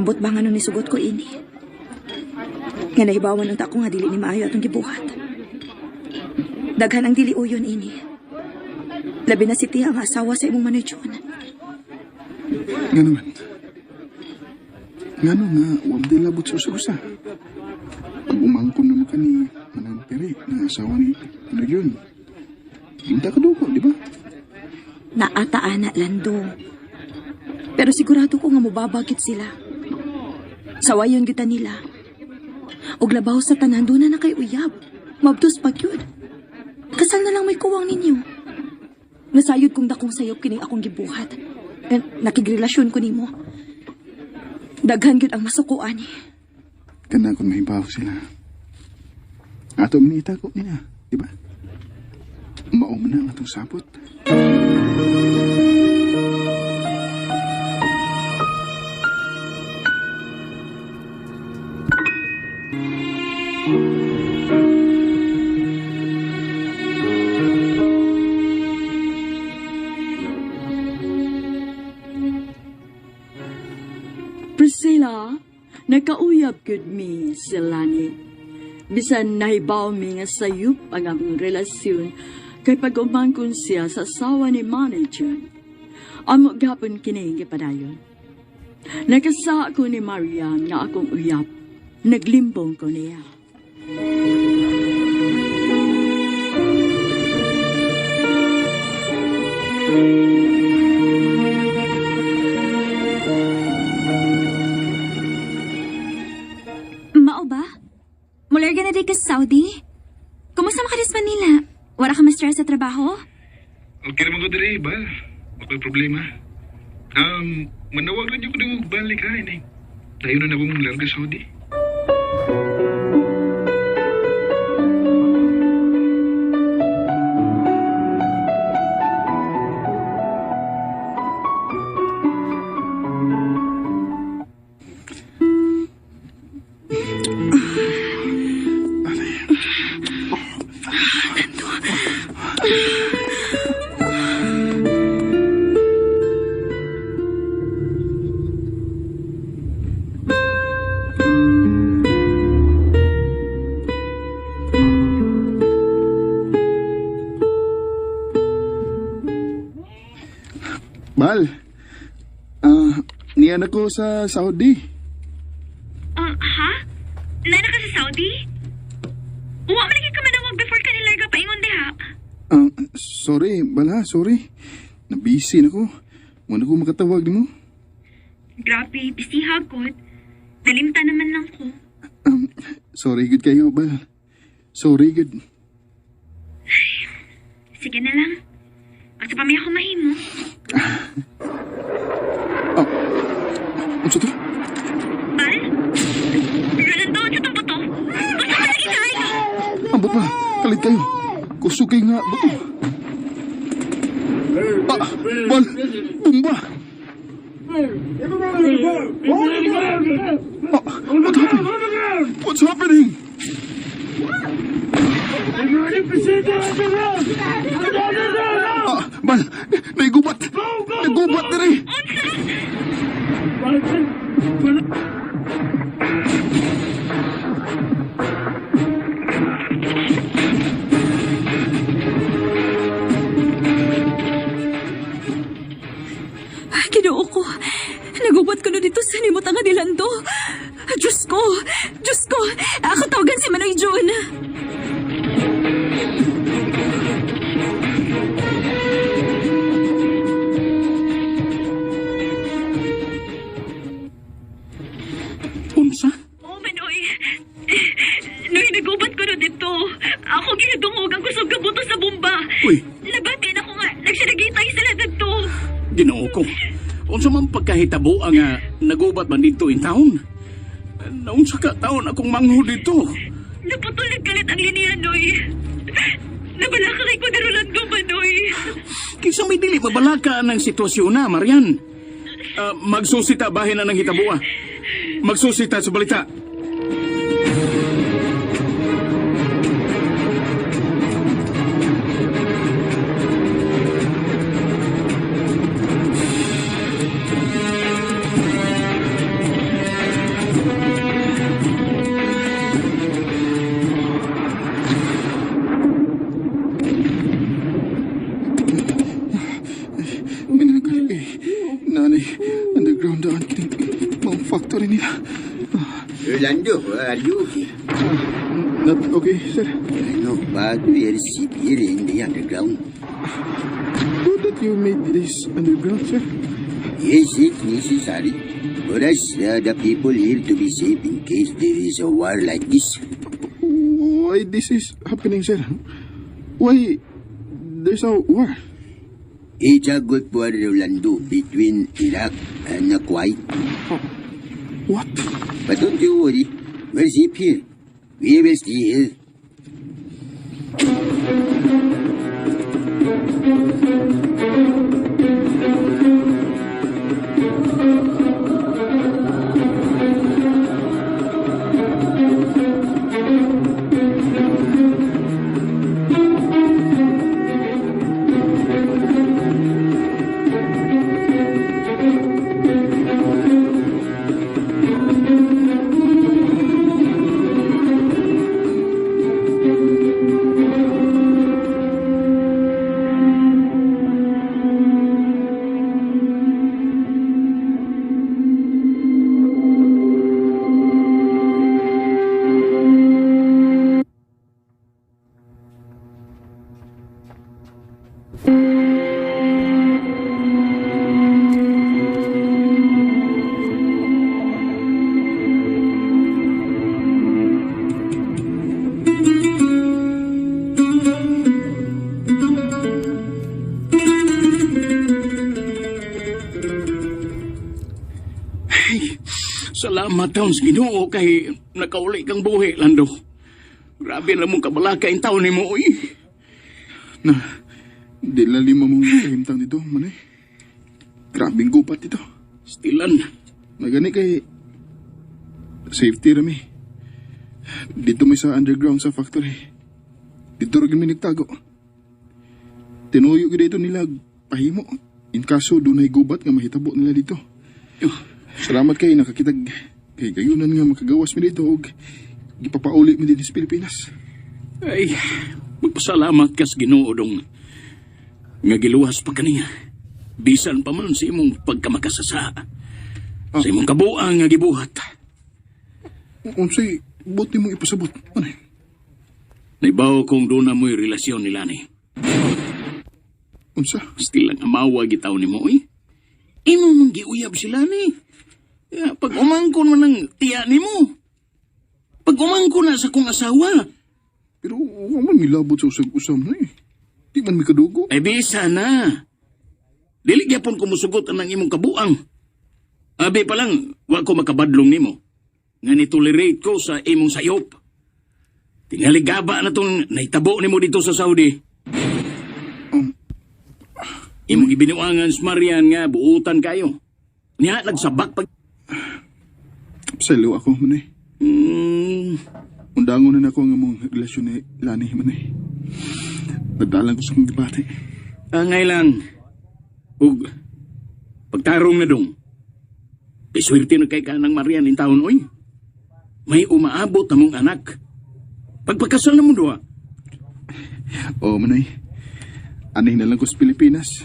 Ambot ba nga nung nisugot ko ini? Nga nahibawan ng tako nga dili ni maayo atong gibuhat. Daghan ang dili uyon ini. Labi na si Tia ang asawa sa imong manudyon. Nga naman. Nga nga, huwag din labot sa usa-usa. Pag umangkon naman ka ni Manang Pere, na asawa ni ano yun. Hinta ka duko, di ba? Naataan na lando. Pero sigurado ko nga mubabagit sila. Sawayon kita nila. Og labaw sa tanan doon na kay uyab. Mabdos pag yun. Kasal na lang may kuwang ninyo. Nasayod kong dakong sayop kining akong gibuhat. Nakigrelasyon ko nimo. Daghan gyud ang masukuan eh. Kana kung mahibaw sila. Ato minita ko niya, di ba? Mauma na ang atong sapot. Priscilla, nakauyab gud mi si Lani. Bisan nahibaw mi nga sayup ang among relasyon kay pag-umangkon siya sa asawa ni manager. Amo gapon kini gipadayon. Nakasa ko ni Marian nga akong uyab. Naglimbong ko niya. Mao ba? Mular ka na di ka sa Saudi? Kumusta makalis Manila? Wala ka ma-stress sa trabaho? Okay naman ko diri, ba? Ako'y problema. Manawag rin ko din balik ha, inay. Dayo na akong larga Saudi. Bal, niyan ako sa Saudi. Ha? Nana ka sa Saudi? Uwa man lagi ka manawag before ka nilarga paingon diha. Sorry, Bal ha, sorry. Nabisi na ko. Muna ko makatawag ni mo. Grabe, bisiha gud. Nalimta naman lang ko. Sorry good kayo, Bal. Sorry good. Sige na lang. At sa pamilya ko mahimo. Ano to? Bal? Rolando, sa itong buto. Gusto ka lagi sa akin. Ambot ba? Kalit kayo. Kusukay nga buto. Bal! Bumba! What's happening? Bal! Naigubat! Naigubat na rin! Ginoo ko. Nagubat ko na dito sa nimot ang Adilando. Diyos ko! Diyos ko! Ako tawagan si Manoy June. Unsa? Oh, Manoy. Noy, nagubat ko na dito. Ako ginadungog ang kusog ka buto sa bomba. Uy, Nabatin ako nga. Nagsinagitay sila dito. Ginoo ko. Unsa man pagkahitabo ang nagubat man dito in town? Naunsa ka taon akong mangho dito? Naputol nagkalit ang linya, Noy. Nabalaka kay ko ni Rolando, Manoy. Kinsa may dili mabalaka ng sitwasyon na, Marian. Magsusita bahin na ng hitaboa. Magsusita sa balita. Nanay, underground daan kining mga factory nila. Rolando, are you okay? Not okay, sir. I know, but we are severe in the underground. Good that you made this underground, sir. Yes, it's necessary. For us, the people here to be safe in case there is a war like this. Why this is happening, sir? Why there's a war? It's a good war, Rolando, between Iraq and Kuwait. What? But don't you worry, we're safe here. We will stay here. Salamat taon sa Ginoo kay nakauli kang buhi, Lando. Grabe na mong kabalaka in taon ni mo, uy. Di lima mong kahimtang dito, manay. Grabing gupat dito. Stilan. Nagani kay safety rami. Dito may sa underground sa factory. Dito rin kami nagtago. Tinuyo ko dito nila pahimo. In kaso doon ay gubat nga mahitabo nila dito. Salamat kay nakakitag kay gayunan nga makagawas mi dito og gipapauli mi dito sa Pilipinas. Ay, magpasalamat ka sa Ginoo dong nga giluwas pa kaniya. Bisan pa man sa imong pagkamakasasa. Sa imong kabuang nga gibuhat. Unsay, buti mong ipasabot. Ano? Naibaw kong doon na mo'y relasyon nila ni. Unsa? Still lang amawa gitaw ni mo, eh. Imo mong giuyab sila ni. Pag umangkon man ng tiya ni mo. Pag umangkon na sa kong asawa. Pero waman milabot sa usag-usam na eh. Di man may kadugo. Ay bisa na. Dili gyapon ko musugot ang imong kabuang. Abi pa lang, wa ko makabadlong nimo. Nga nitolerate ko sa imong sayop. Tingaligaba na tong naitabo nimo dito sa Saudi. Imong ibinuangan sa Marian nga buutan kayo. Niya nagsabak pag... Salo ako man eh. Undangon na ako ang among relasyon ni Lani man eh. Nagdalang ko sa kong debate. Angay lang. Ug, pagtarong na dong. Piswerte na kay ka ng Marian in taon, oy. May umaabot na mong anak. Pagpagkasal na mo doa. Oo man eh. Anay na lang ko sa Pilipinas.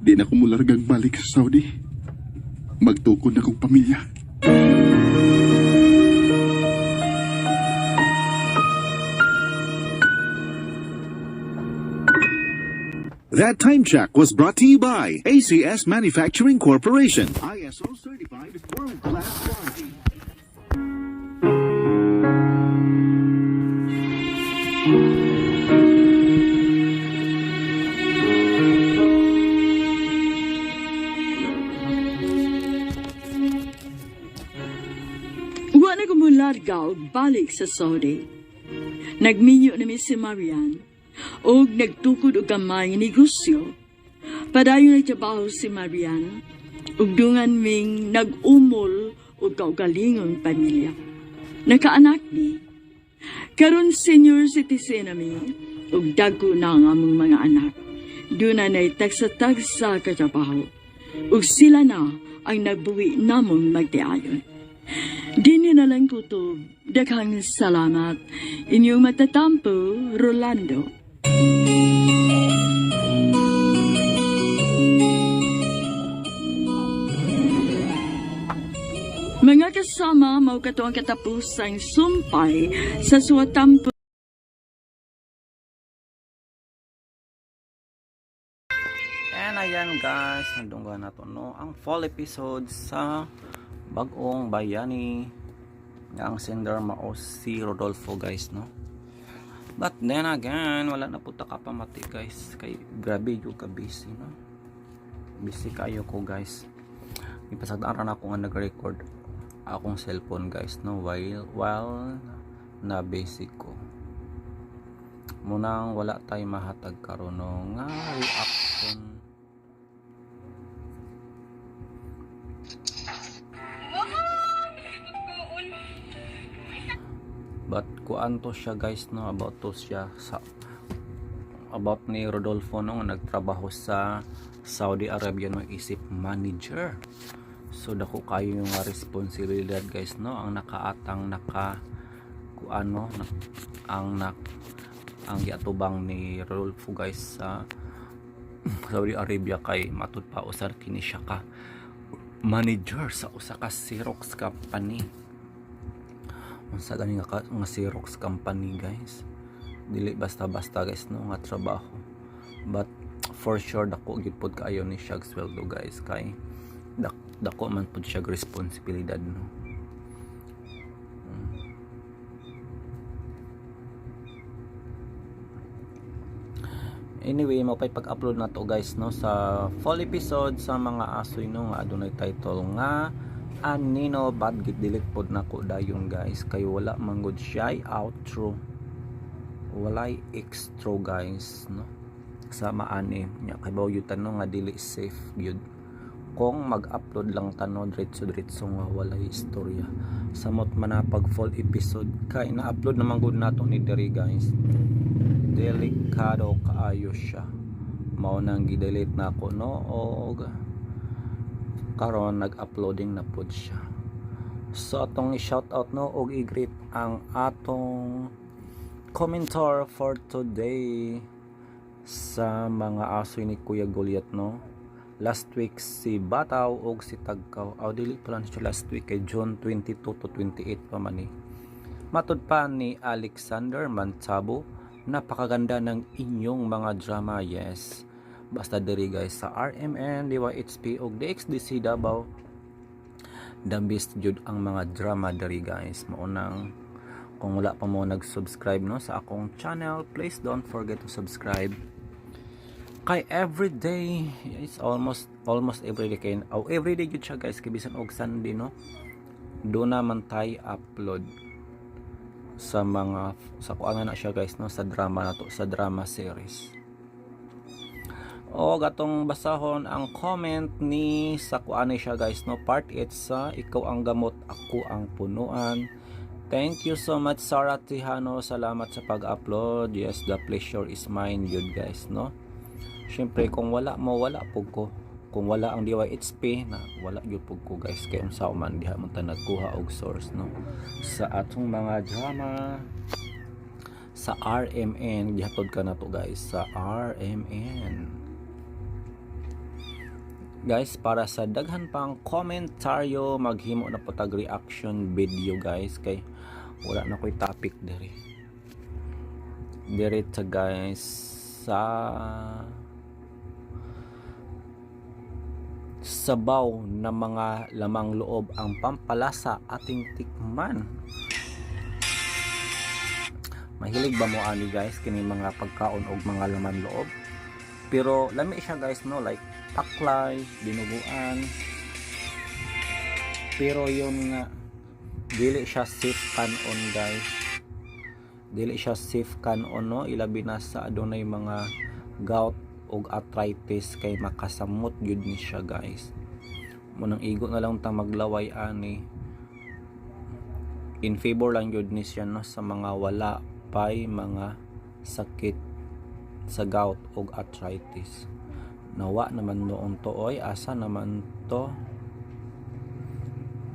Di na ko mulargang balik sa Saudi. Magtukod na kong pamilya. That time check was brought to you by ACS Manufacturing Corporation. ISO certified world-class quality. Wa na kumulargaw balik sa Saudi. Nagminyo na si Marian o nagtukod og gamay nga negosyo. Padayon nagtrabaho si Marian ug dungan ming nag-umol og kaugalingong pamilya. Nakaanak ni. Karon senior citizen nami ug dagko na ang among mga anak. Doon na tagsa-tagsa katrabaho ug sila na ang nagbuwi namong magtiayon. Dini na lang kutob. Daghang salamat. Inyong matatampo, Rolando. Mga kasama, mao kato ang katapusang sumpay sa suwatampo. And ayan guys, nandungga na to no ang fall episode sa Bagong Bayani nga ang sender mao si Rodolfo guys no. But then again, wala na puta ka pamati guys kay grabe yung ka busy no. Busy kayo ko guys. Ipasagdaan ako nga nag-record akong cellphone guys no while na basic ko. Munang wala tay mahatag karon no nga reaction. But kuan to siya guys no about to siya sa about ni Rodolfo no nagtrabaho sa Saudi Arabia no isip manager. So dako kayo yung responsibilidad guys no ang nakaatang kuan no ang giatubang ni Rodolfo guys sa Saudi Arabia kay matud pa usar kini siya ka manager sa usa ka Xerox company. Unsa gani nga Xerox company guys, dili basta-basta guys no nga trabaho, but for sure dako gid pod kaayo ni siya sweldo guys kay dako man pod siya responsibilidad no. Anyway, mapay pag-upload na to guys no sa fall episode sa mga asoy no nga adunay title nga Anino bad git delete pod nako dayon guys kay wala man gud siya outro, walay extra guys no sa maani nya kay baw yutan no nga dili safe gyud kung mag-upload lang tano diretso nga walay istorya samot manapag fall episode kay na-upload naman gud nato ni diri guys. Delikado kaayo siya mao nang gi-delete nako no og karon nag-uploading na pod siya. So atong i-shoutout no og i-greet ang atong commenter for today sa mga asoy ni Kuya Goliath no last week si Bataw ug si Tagkaw. Dili pala siya last week kay June 22 to 28 pa man ni. Matud pa ni Alexander Manchabo, napakaganda ng inyong mga drama. Yes, basta diri guys sa RMN, DYHP ug DXDC Davao, the best jud ang mga drama diri guys. Maunang kung wala pa mo nag-subscribe no sa akong channel, please don't forget to subscribe. Kay everyday, it's almost everyday kay everyday jud siya guys, kay bisan og Sunday no. Do naman tay upload sa mga sa kuan na siya guys no, sa drama na to, sa drama series. O gatong basahon ang comment ni sa kuan siya guys no, part 8 sa ikaw ang gamot, ako ang punuan. Thank you so much Sarah Tihano, salamat sa pag-upload. Yes, the pleasure is mine yun guys no. Syempre kung wala mo, wala pug ko. Kung wala ang DYHP na wala gyud pug ko guys, kay unsa man diha man ta nagkuha og source no sa atong mga drama sa RMN. Gihatod ka na to guys sa RMN guys. Para sa daghan pang komentaryo, maghimo na po tag reaction video guys, kay wala na ko'y topic diri ta guys. Sa sabaw na mga lamang loob ang pampalasa ating tikman. Mahilig ba mo ani guys kini mga pagkaon og mga laman loob? Pero lami siya guys no, like taklay, dinuguan. Pero yun nga, dili siya safe kanon guys. Dili siya safe kanon no, ilabi na sa adunay mga gout og arthritis, kay makasamot yun ni siya guys. Munang igo na lang ta maglaway ani. In favor lang yun ni siya no sa mga wala pay mga sakit sa gout og arthritis. Nawa naman noon to oy, asa naman to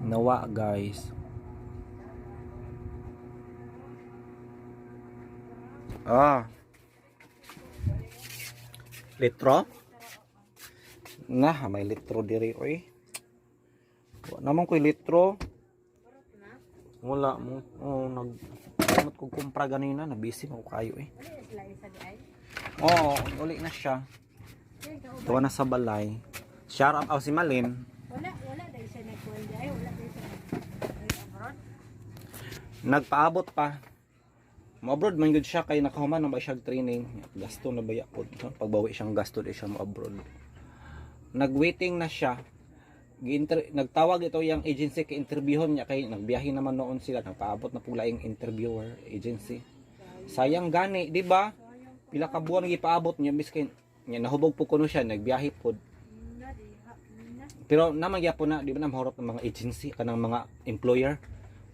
nawa guys. Litro na may litro diri oy. Wa naman ko'y litro. Wala mo nag ko kumpra ganina, na busy mo kayo eh. Uli na siya. Tuwa na sa balay. Shout out si Malin. Wala dahil siya nagkuhan dahil. Wala dahil siya abroad. Nagpaabot pa. Mo-abroad man yun siya, kay nakahuman na ba siya training. Gasto na ba yapod. Pagbawi siyang gasto di siya mo-abroad. Nag-waiting na siya. Nagtawag ito yung agency kay interviewon niya, kay nagbiyahe naman noon sila. Nagpaabot na pula yung interviewer agency. Sayang gani, di ba? Pila ka buwan gipaabot niya, biskin nya nahubog po kuno siya, nagbiyahe pod. Pero naman gyapon na, di ba na mahurot ng mga agency kanang mga employer.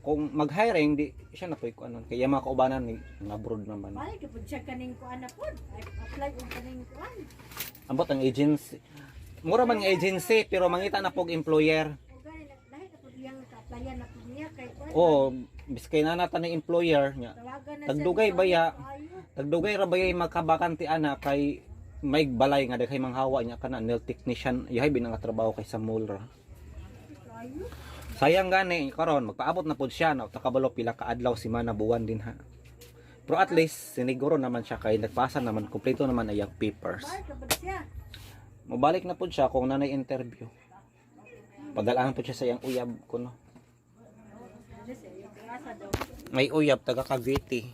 Kung mag-hiring di siya na po kuan kaya mga kaubanan ni abroad naman. Balik pud siya kaning kuan na pod. Apply og kaning kuan. Ambot ang agency. Mura man nga agency pero mangita na pog employer. Lahi na pud iyang ka-applyan na pud niya kay kuan. Biskay na nata ni employer nya. Tagdugay baya. Tagdugay ra baya makabakanti ana kay may balay nga daghay manghawa niya kana nail technician yahay binang trabaho kay sa mall ra. Sayang gani karon magpaabot na pud siya na takabalo pila ka adlaw semana buwan din ha. Pero at least siniguro naman siya kay nagpasa naman kompleto naman ay papers. Mabalik na pud siya kung nanay interview. Padalaan pud siya sa iyang uyab kuno. May uyab taga Cavite.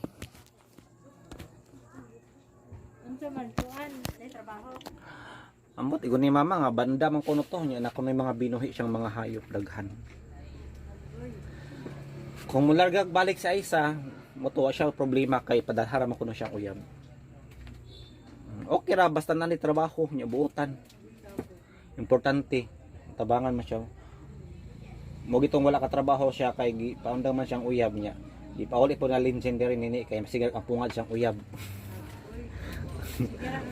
Unsa man kuan ay trabaho. Ambot igo ni mama nga banda man kuno to nya na kuno mga binuhi siyang mga hayop daghan. Kung mulargag balik sa isa, motuwa siya problema kay padalhara man kuno siyang uyab. Okay ra basta na ni trabaho nya buutan. Importante tabangan man siya. Mo gitong wala ka trabaho siya kay paundang man siyang uyab niya. Di pa uli po na legendary nini kay masigar ang pungad siyang uyab.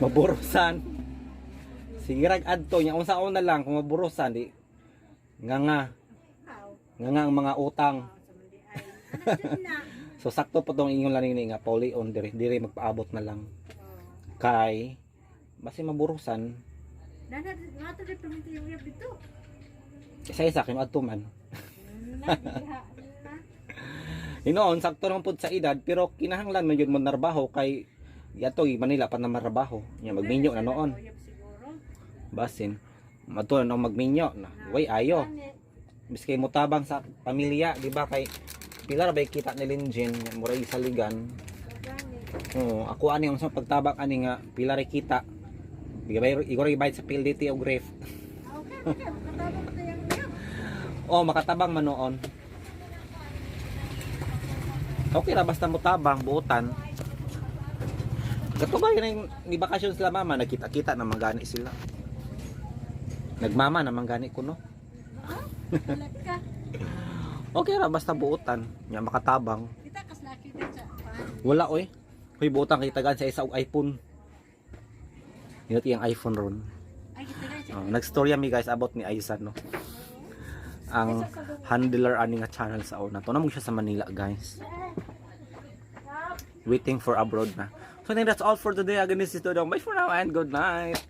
Maburusan. Sigirag adto nya unsa na lang kung maburusan di nga ang mga utang. So sakto po tong inyong laning nga pauli on diri magpaabot na lang. Kay basi maburusan Isa-isa kayo atuman. Inoon, sakto lang po sa edad, pero kinahanglan man yun mo narbaho kay yato Manila pa na marabaho. Nya magminyo na noon. Basin, matuon ang magminyo na. Way ayo. Biskay mo tabang sa pamilya, di ba kay pila ra bay kita ni Linjen, mura sa ligan. Oo, ako ani ang sa pagtabak ani nga pila ra kita. Bigay igor bayad sa PLDT o grave. Oh, makatabang man noon. Okay ra basta mo tabang buutan. Gato ba yun ni bakasyon sila mama, nagkita-kita na manggani sila. Nagmama na manggani ko no. Okay ra basta buutan, nya makatabang. Wala oy. Hoy buutan kita gan sa isa og iPhone. Yun yung iPhone ron. Nag-storya mi guys about ni Aisan no. Ang handler ani nga channel sa una. To na mo siya sa Manila guys. Waiting for abroad na. So I think that's all for today. Again, this is Dodong. Bye for now and good night.